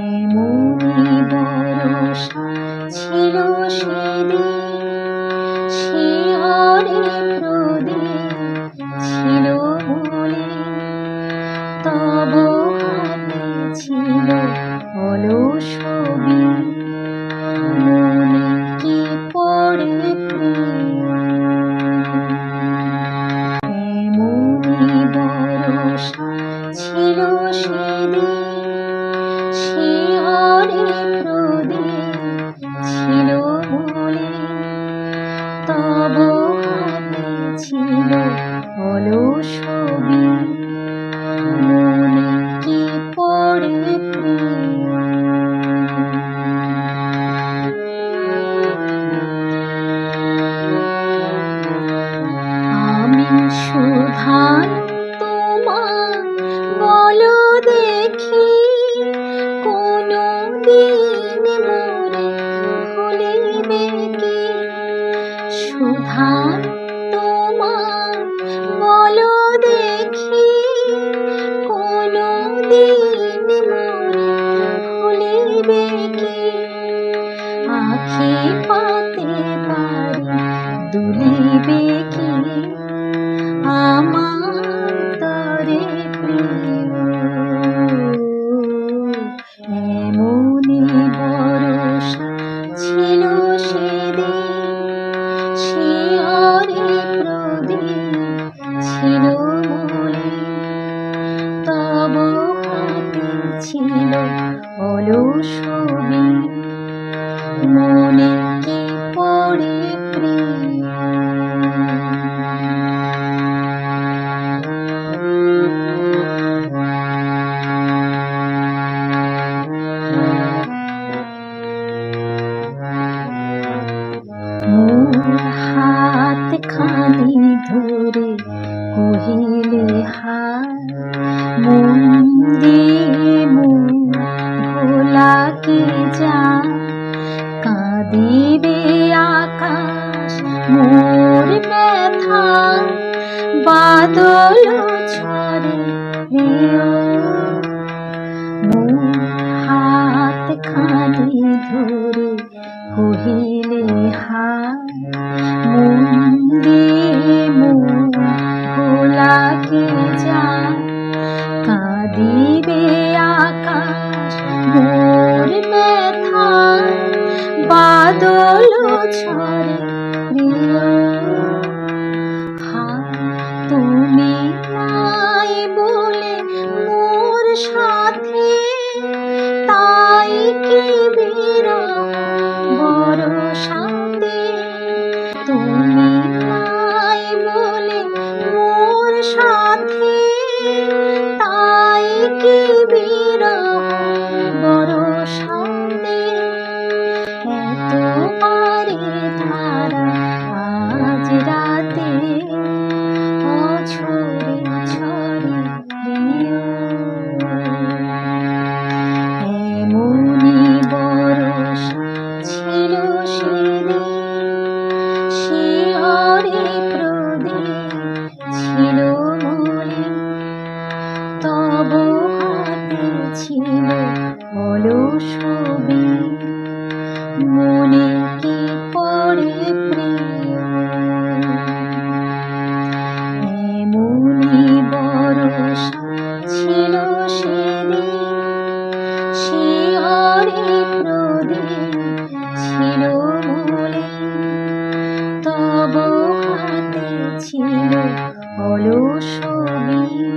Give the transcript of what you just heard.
এমনি বরষা ছিল সেদিন, শিহরে প্রদীপ ছিল মলিন, তব হাতে ছিল অলস বীণ, মনে কি পড়ে এমনি বরষা ছিল সেদিন, শিহরে প্রদীপ ছিল মলিন, তব হাতে ছিল অলস বীণ, মনে কি পড়ে আমি সুধান তোমার বলো দেখি, কোনো দিন মোরে ভুলিবে কি? সুধান তোমার বলো দেখি, কোনো দিন মোরে ভুলিবে কি? আখি পাতে পারি দুলিবে কি আমার তরে প্রিয়? এমনি বরষা ছিল সেদিন, শিহরে প্রদীপ ছিল মলিন, তব হাতে ছিল অলস বীণ, মনে কি পড়ে মোর হাত খানি ধরে কহিলে হায়, মন দিয়ে মন ভোলাকে যায়, কাঁদিবে আকাশ মোর ব্যথা, বাদল ঝরে রেও। মোর হাত খানি ধরে কহিলে হায়, মন দিয়ে মন ভোলাকে যায়, কাঁদিবে আকাশ মোর ব্যথা, বাদল ঝরে প্রিয়। তুমি নাই বলে মোর সাথে, তাই কি বিরহ বরষাতে? তুমি নাই বলে মোর সাথে, তাই কি বিরহ বরষাতে? এত পারে ধারা আজ রাতে, অঝরে ঝরে প্রিয়। এমনি বরষা ছিল সেদিন, শিহরে প্রদীপ ছিল মলিন, তব হাতে ছিল অলস বীণ, মনে কি পড়ে প্রিয়। এমনি বরষা ছিল সেদিন, শিহরে প্রদীপ ছিল মলিন, তব হাতে ছিল অলস বীণ।